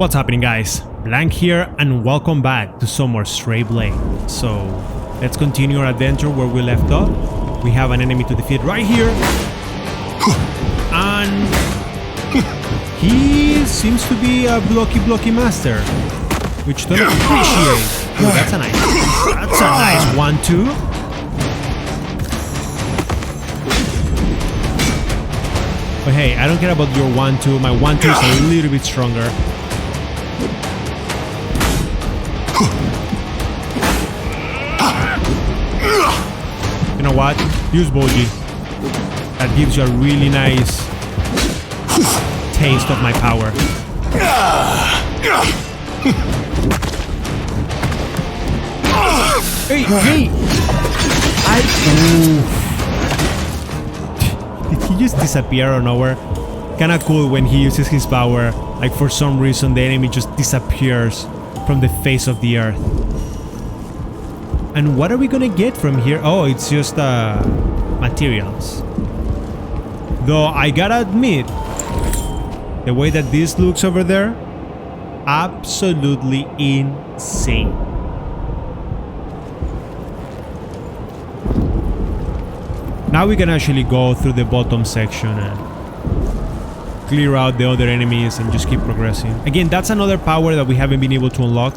What's happening, guys? Blank here and welcome back to some more Stray Blade. So let's continue our adventure where we left off. We have an enemy to defeat right here, and he seems to be a blocky master, which don't appreciate. Oh, that's a nice 1-2. But hey, I don't care about your 1-2. My 1-2 is a little bit stronger. You know what? Use Boji. That gives you a really nice taste of my power. Hey! Did he just disappear out of nowhere? Kinda cool when he uses his power. Like for some reason the enemy just disappears from the face of the earth. And what are we gonna get from here? Oh, it's just materials. Though I gotta admit, the way that this looks over there, absolutely insane. Now we can actually go through the bottom section and clear out the other enemies and just keep progressing. Again, that's another power that we haven't been able to unlock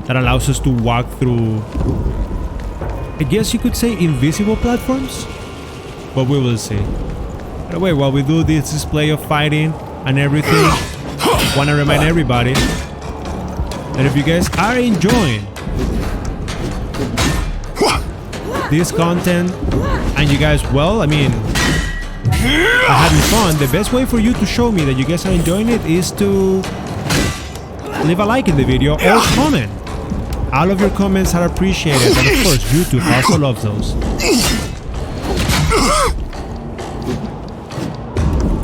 that allows us to walk through, I guess you could say, invisible platforms, but we will see. By the way, while we do this display of fighting and everything, I want to remind everybody that if you guys are enjoying this content and you guys, well, I mean, are having fun, the best way for you to show me that you guys are enjoying it is to leave a like in the video or comment. All of your comments are appreciated, and of course YouTube also loves those.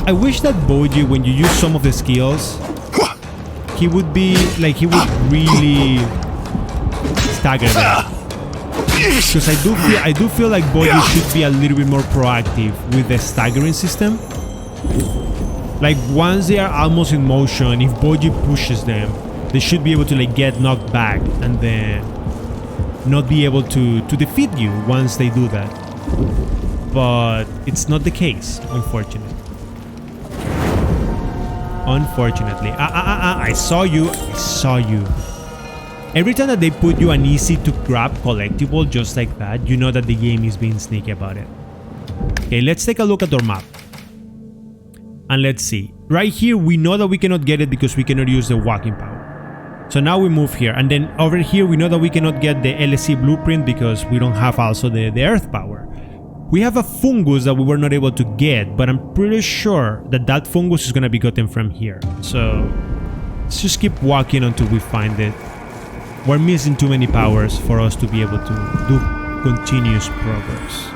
I wish that Boji, when you use some of the skills, he would be like, he would really stagger them. Because I do feel like Boji should be a little bit more proactive with the staggering system. Like once they are almost in motion, if Boji pushes them, they should be able to like get knocked back and then not be able to defeat you once they do that. But it's not the case, unfortunately. I saw you. Every time that they put you an easy to grab collectible just like that, you know that the game is being sneaky about it. Okay, let's take a look at our map. And let's see. Right here, we know that we cannot get it because we cannot use the walking power. So now we move here. And then over here, we know that we cannot get the LSC blueprint because we don't have also the earth power. We have a fungus that we were not able to get, but I'm pretty sure that that fungus is going to be gotten from here. So let's just keep walking until we find it. We're missing too many powers for us to be able to do continuous progress.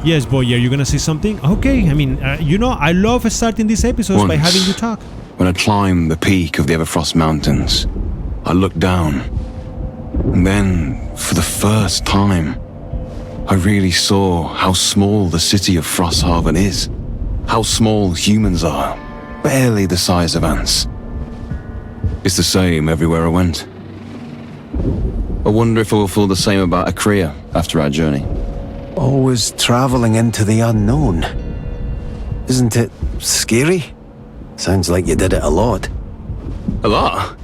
Yes, boy, are you gonna say something? Okay, I mean, you know, I love starting these episodes by having you talk. When I climbed the peak of the Everfrost Mountains, I looked down. And then, for the first time, I really saw how small the city of Frosthaven is. How small humans are. Barely the size of ants. It's the same everywhere I went. I wonder if I will feel the same about Acrea after our journey. Always traveling into the unknown. Isn't it scary? Sounds like you did it a lot. A lot?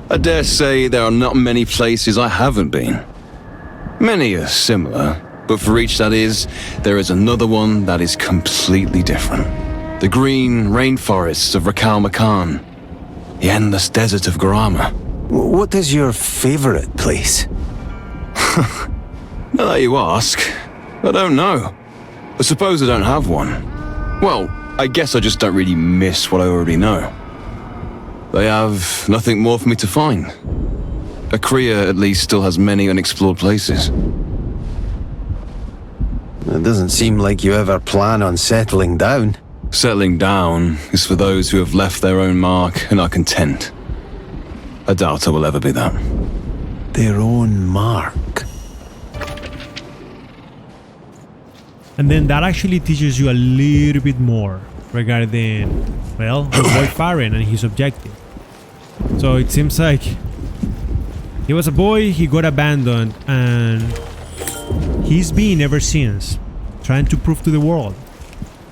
I dare say there are not many places I haven't been. Many are similar, but for each that is, there is another one that is completely different. The green rainforests of Rakal Makan, the endless desert of Garama. What is your favorite place? Now that you ask, I don't know. I suppose I don't have one. Well, I guess I just don't really miss what I already know. They have nothing more for me to find. Acrea at least still has many unexplored places. It doesn't seem like you ever plan on settling down. Settling down is for those who have left their own mark and are content. I doubt I will ever be that. Their own mark. And then that actually teaches you a little bit more regarding, well, the boy Farron and his objective. So it seems like he was a boy, he got abandoned, and he's been ever since trying to prove to the world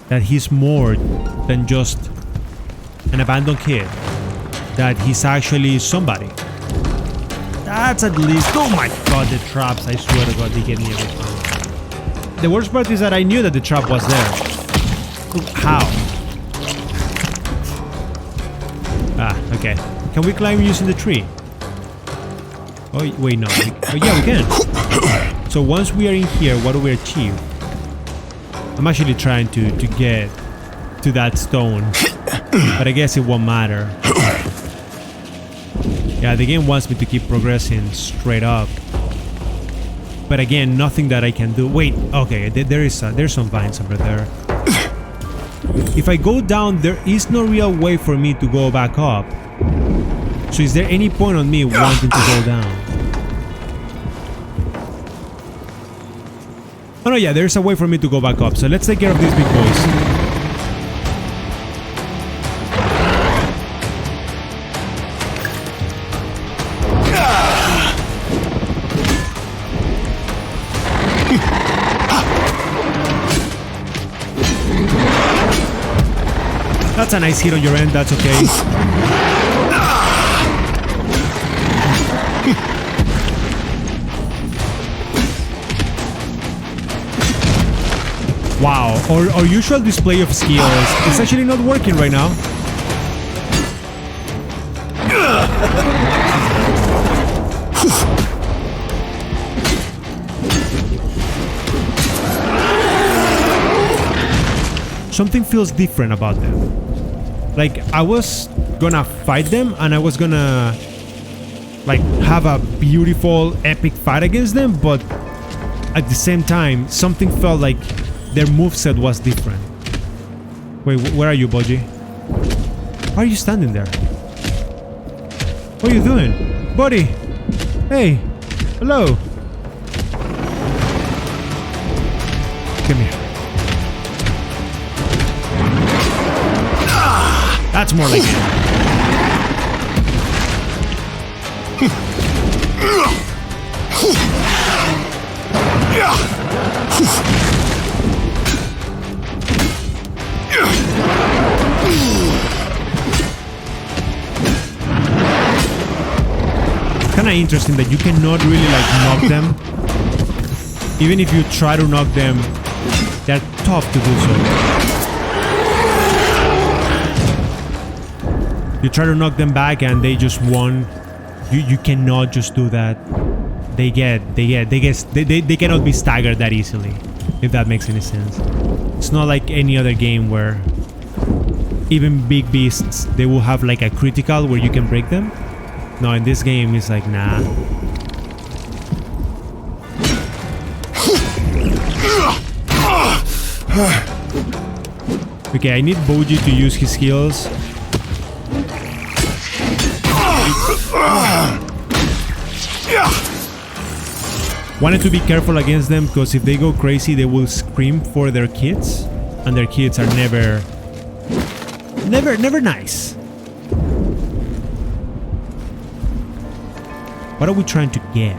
that he's more than just an abandoned kid, that he's actually somebody. That's at least, oh my god, the traps, I swear to god, they get me every time. The worst part is that I knew that the trap was there. How? Ah, okay. Can we climb using the tree? Oh, wait, no. Oh, yeah, we can. So once we are in here, what do we achieve? I'm actually trying to get to that stone, but I guess it won't matter. Yeah, the game wants me to keep progressing straight up. But again, nothing that I can do. Wait, okay, there's some vines over there. If I go down, there is no real way for me to go back up. So is there any point on me wanting to go down? Oh no, yeah, there's a way for me to go back up. So let's take care of these big boys. That's a nice hit on your end, that's okay. Wow, our usual display of skills is actually not working right now. Something feels different about them. Like, I was gonna fight them and I was gonna like have a beautiful epic fight against them, but at the same time something felt like their moveset was different. Wait, where are you, Boji? Why are you standing there? What are you doing? Buddy! Hey! Hello! Come here. That's more like it. It's kind of interesting that you cannot really like knock them. Even if you try to knock them, they're tough to do so. You try to knock them back and they just won. You cannot just do that. They cannot be staggered that easily, if that makes any sense. It's not like any other game where even big beasts, they will have like a critical where you can break them. No, in this game it's like, nah. Okay, I need Boji to use his skills. Wanted to be careful against them because if they go crazy they will scream for their kids, and their kids are never nice. What are we trying to get?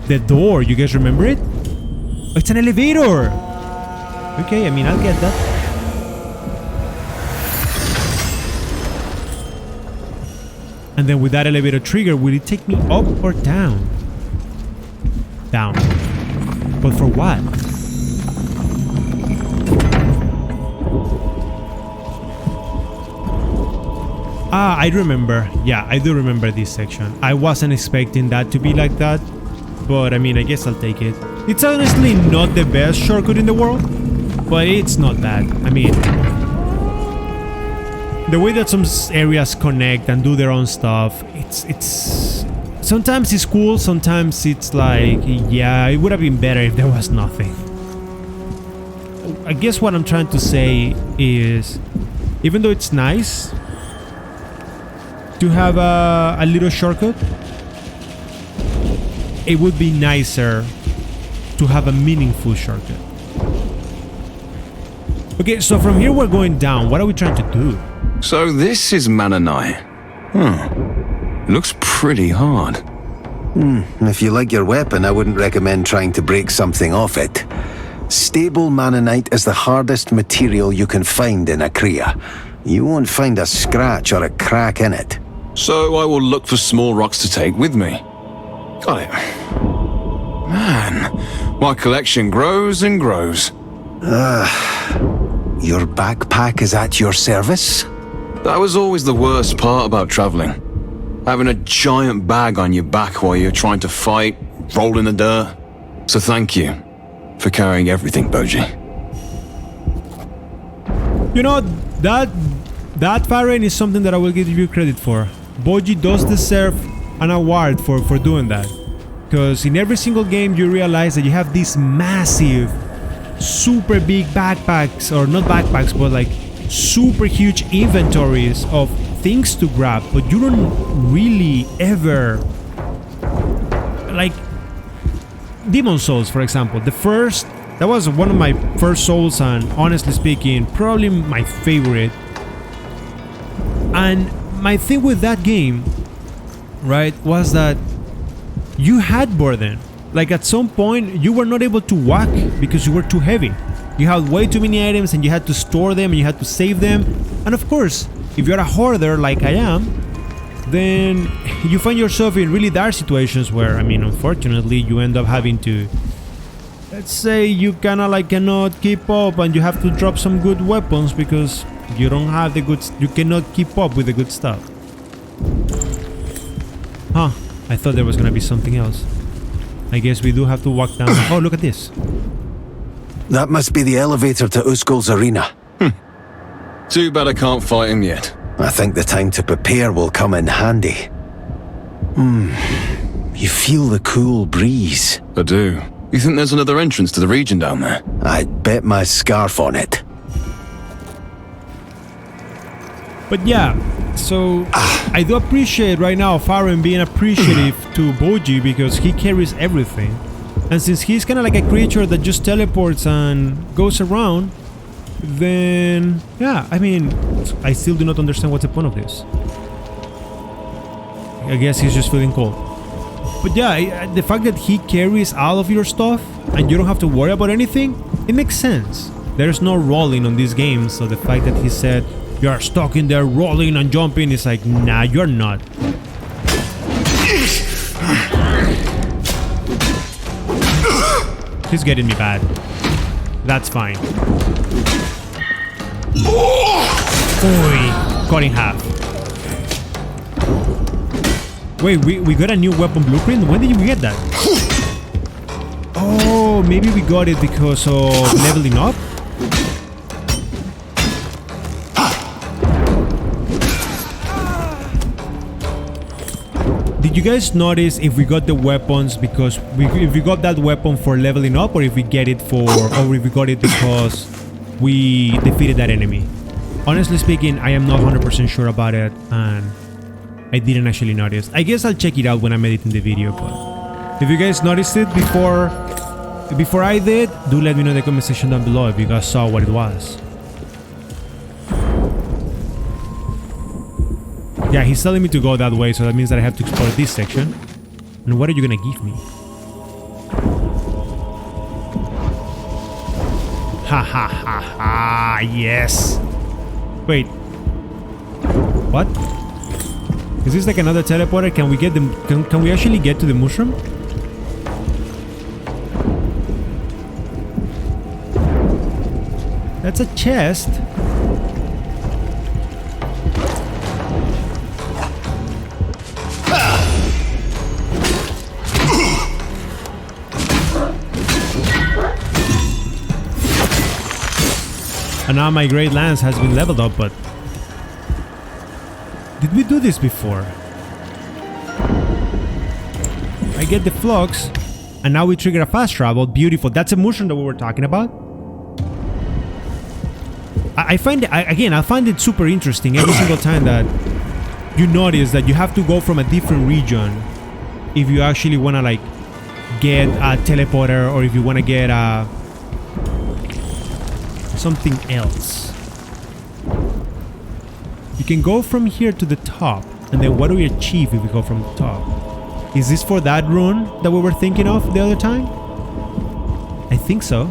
The door, you guys remember it? Oh, it's an elevator! Okay, I mean, I'll get that. And then with that elevator trigger, will it take me up or down? Down. But for what? Ah, I remember. Yeah, I do remember this section. I wasn't expecting that to be like that. But I mean, I guess I'll take it. It's honestly not the best shortcut in the world, but it's not bad. I mean, the way that some areas connect and do their own stuff, it's sometimes it's cool, sometimes it's like, yeah, it would have been better if there was nothing. I guess what I'm trying to say is, even though it's nice to have a little shortcut, it would be nicer to have a meaningful shortcut. Okay, so from here we're going down. What are we trying to do? So this is Manonite. Looks pretty hard. If you like your weapon, I wouldn't recommend trying to break something off it. Stable Manonite is the hardest material you can find in Acrea. You won't find a scratch or a crack in it. So I will look for small rocks to take with me. Got it. Man, my collection grows and grows. Your backpack is at your service? That was always the worst part about traveling. Having a giant bag on your back while you're trying to fight, roll in the dirt. So thank you for carrying everything, Boji. You know, that Farron is something that I will give you credit for. Boji does deserve an award for doing that. Because in every single game you realize that you have these massive, super big backpacks, or not backpacks, but like super huge inventories of things to grab, but you don't really ever, like Demon Souls, for example. That was one of my first Souls, and honestly speaking, probably my favorite. And my thing with that game, right, was that you had burden. Like at some point you were not able to walk because you were too heavy. You had way too many items and you had to store them and you had to save them. And of course, if you're a hoarder like I am, then you find yourself in really dire situations where, I mean, unfortunately, you end up having to, let's say you kind of like cannot keep up and you have to drop some good weapons because you don't have the good, you cannot keep up with the good stuff. Huh, I thought there was gonna be something else. I guess we do have to walk down. Oh, look at this. That must be the elevator to Uskul's arena. Too bad I can't fight him yet. I think the time to prepare will come in handy. You feel the cool breeze. I do. You think there's another entrance to the region down there? I'd bet my scarf on it. But yeah, so I do appreciate right now Farron being appreciative to Boji because he carries everything. And since he's kind of like a creature that just teleports and goes around, then yeah, I mean, I still do not understand what's the point of this. I guess he's just feeling cold. But yeah, the fact that he carries all of your stuff and you don't have to worry about anything, it makes sense. There's no rolling on this game, so the fact that he said you're stuck in there rolling and jumping is like, nah, you're not. He's getting me bad. That's fine. Oi, cut in half. Wait, we got a new weapon blueprint? When did we get that? Oh, maybe we got it because of leveling up? Did you guys notice if we got the weapons because if we got that weapon for leveling up, or if we get it for, or if we got it because we defeated that enemy? Honestly speaking, I am not 100% sure about it, and I didn't actually notice. I guess I'll check it out when I'm editing the video, but if you guys noticed it before I did, do let me know in the comment section down below if you guys saw what it was. Yeah, he's telling me to go that way, so that means that I have to explore this section. And what are you gonna give me? Ha ha ha ha, yes! Wait. What? Is this like another teleporter? Can we get the... Can we actually get to the mushroom? That's a chest. And now my great lance has been leveled up, but... Did we do this before? I get the flux, and now we trigger a fast travel. Beautiful. That's a mushroom that we were talking about. I find it, I find it super interesting every single time that you notice that you have to go from a different region if you actually want to like get a teleporter, or if you want to get a something else. You can go from here to the top, and then what do we achieve if we go from the top? Is this for that rune that we were thinking of the other time? I think so.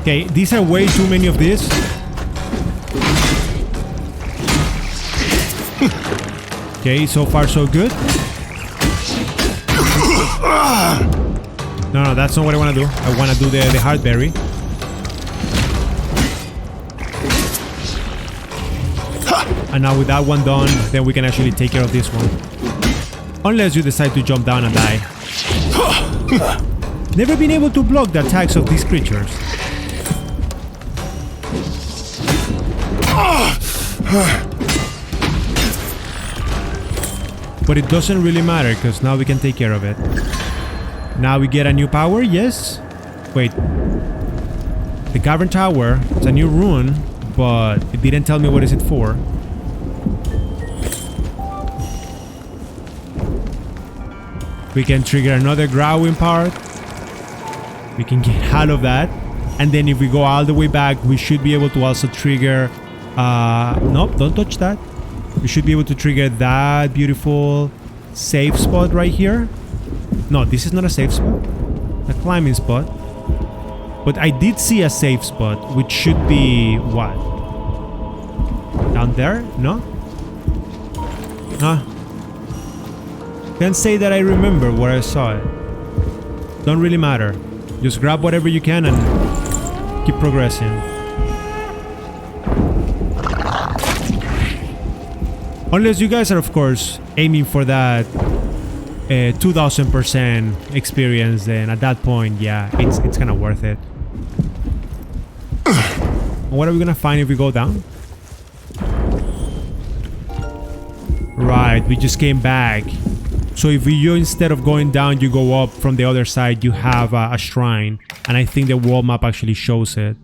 Okay, these are way too many of these. Okay, so far so good. No, that's not what I want to do. I want to do the heartberry. And now with that one done, then we can actually take care of this one. Unless you decide to jump down and die. Never been able to block the attacks of these creatures. But it doesn't really matter, because now we can take care of it. Now we get a new power, yes? Wait. The Cavern Tower, it's a new rune, but it didn't tell me what is it for. We can trigger another growing part. We can get out of that. And then if we go all the way back, we should be able to also trigger... nope, don't touch that. We should be able to trigger that beautiful safe spot right here. No, this is not a safe spot. A climbing spot. But I did see a safe spot, which should be... what? Down there? No? Huh? Can't say that I remember where I saw it. Don't really matter. Just grab whatever you can and keep progressing. Unless you guys are, of course, aiming for that 2000% experience, then at that point, yeah, it's kind of worth it. What are we gonna find if we go down? Right, we just came back. So if you, instead of going down, you go up from the other side, you have a shrine. And I think the world map actually shows it.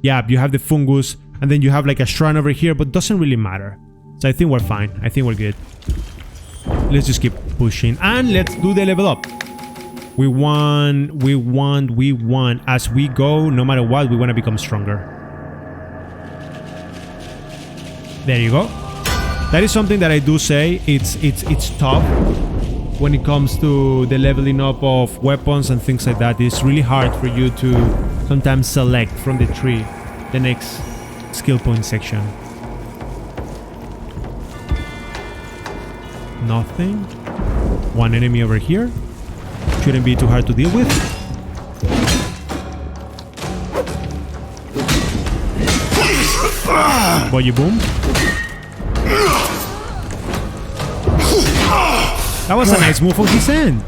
Yeah, you have the fungus, and then you have like a shrine over here, but doesn't really matter. So I think we're fine. I think we're good. Let's just keep pushing. And let's do the level up. We want. As we go, no matter what, we want to become stronger. There you go. That is something that I do say. It's tough. When it comes to the leveling up of weapons and things like that, it's really hard for you to sometimes select from the tree the next skill point section. Nothing. One enemy over here. Shouldn't be too hard to deal with. Boji boom. That was a nice move on his end.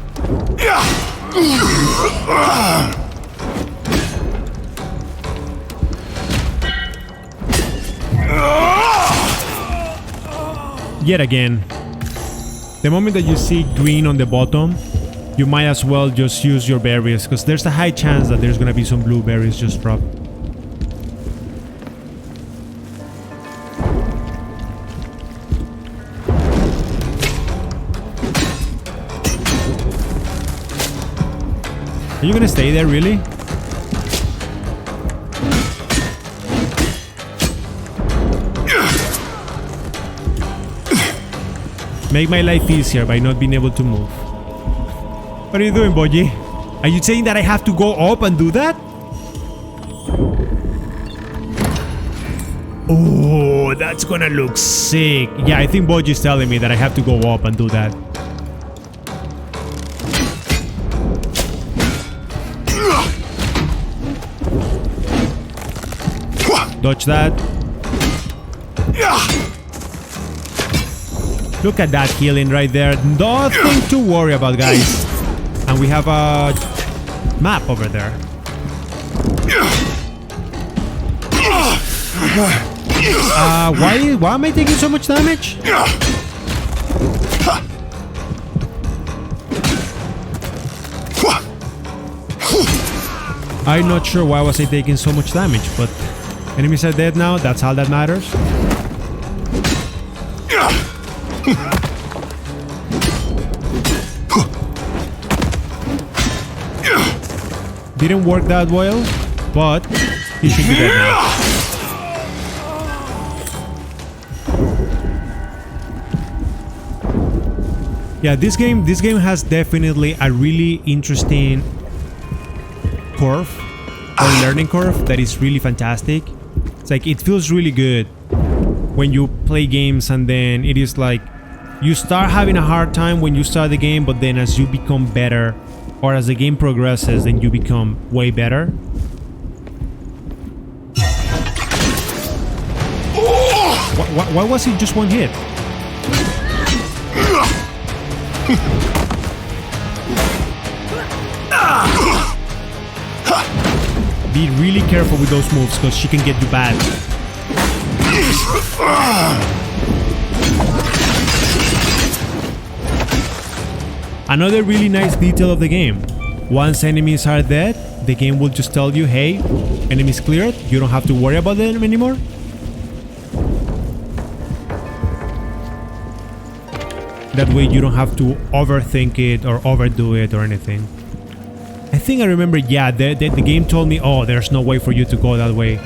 Yet again. The moment that you see green on the bottom, you might as well just use your berries, because there's a high chance that there's gonna be some blueberries just dropped. Are you gonna stay there, really? Make my life easier by not being able to move. What are you doing, Boji? Are you saying that I have to go up and do that? Oh, that's gonna look sick. Yeah, I think Boji's telling me that I have to go up and do that. Dodge that. Look at that healing right there. Nothing to worry about, guys. And we have a map over there. Why am I taking so much damage? I'm not sure why was I taking so much damage, but enemies are dead now. That's all that matters. Didn't work that well, but he should be dead now. Yeah, this game has definitely a really interesting curve or learning curve that is really fantastic. It's like it feels really good when you play games, and then it is like you start having a hard time when you start the game, but then as you become better or as the game progresses, then you become way better. Why was it just one hit? Be really careful with those moves because she can get you bad. Another really nice detail of the game. Once enemies are dead, the game will just tell you, hey, enemies cleared, you don't have to worry about them anymore. That way you don't have to overthink it or overdo it or anything. I think I remember, yeah, the game told me, oh, there's no way for you to go that way.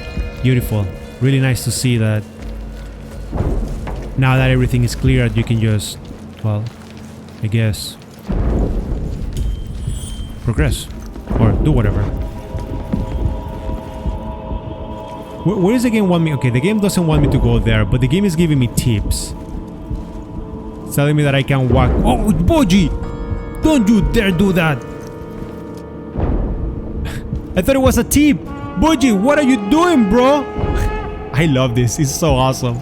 Beautiful. Really nice to see that. Now that everything is cleared, you can just, well, I guess, progress or do whatever. Where does the game want me? Okay, the game doesn't want me to go there, but the game is giving me tips. It's telling me that I can walk. Oh, Boji! Don't you dare do that! I thought it was a tip! Boji, what are you doing, bro? I love this. It's so awesome.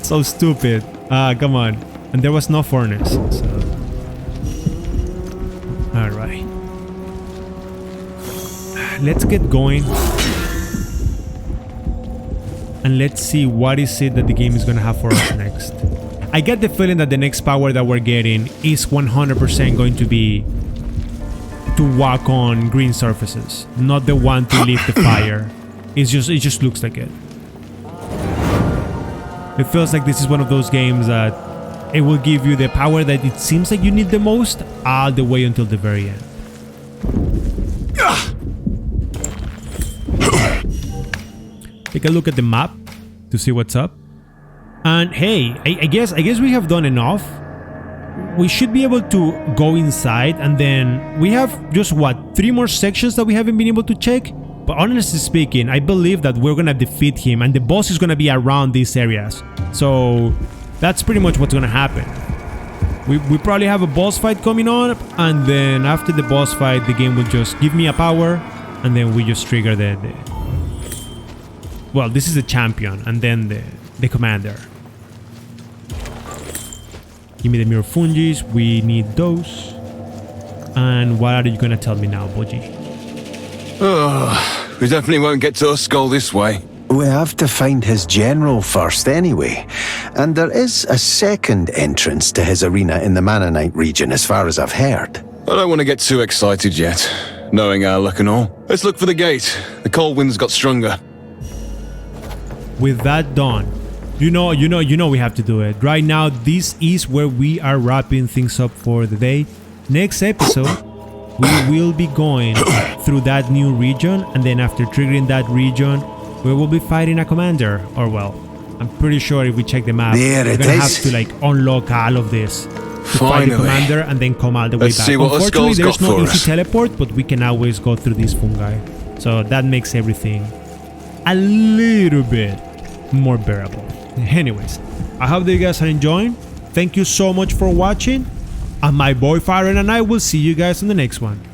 So stupid. Come on. And there was no furnace. So. Alright. Let's get going. And let's see what is it that the game is gonna have for us next. I get the feeling that the next power that we're getting is 100% going to be to walk on green surfaces, not the one to leave the fire. It just looks like it. It feels like this is one of those games that it will give you the power that it seems like you need the most all the way until the very end. Take a look at the map to see what's up. And hey, I guess we have done enough. We should be able to go inside, and then we have just what, 3 more sections that we haven't been able to check. But honestly speaking, I believe that we're gonna defeat him, and the boss is gonna be around these areas. So that's pretty much what's gonna happen. We probably have a boss fight coming on, and then after the boss fight, the game will just give me a power, and then we just trigger the well, this is the champion, and then the commander. Give me the mirror fungis. We need those. And what are you gonna tell me now, Boji? We definitely won't get to Skull this way. We have to find his general first anyway. And there is a second entrance to his arena in the Mannanite region as far as I've heard. I don't want to get too excited yet, knowing our luck and all. Let's look for the gate. The cold winds got stronger. With that done, you know we have to do it. Right now, this is where we are wrapping things up for the day. Next episode, we will be going through that new region, and then after triggering that region, we will be fighting a commander. Or well, I'm pretty sure if we check the map, we're gonna have to like unlock all of this to fight the commander and then come all the way back. Unfortunately, there's no easy teleport, but we can always go through this fungi. So that makes everything a little bit more bearable. Anyways, I hope that you guys are enjoying. Thank you so much for watching. And my boy Firen and I will see you guys in the next one.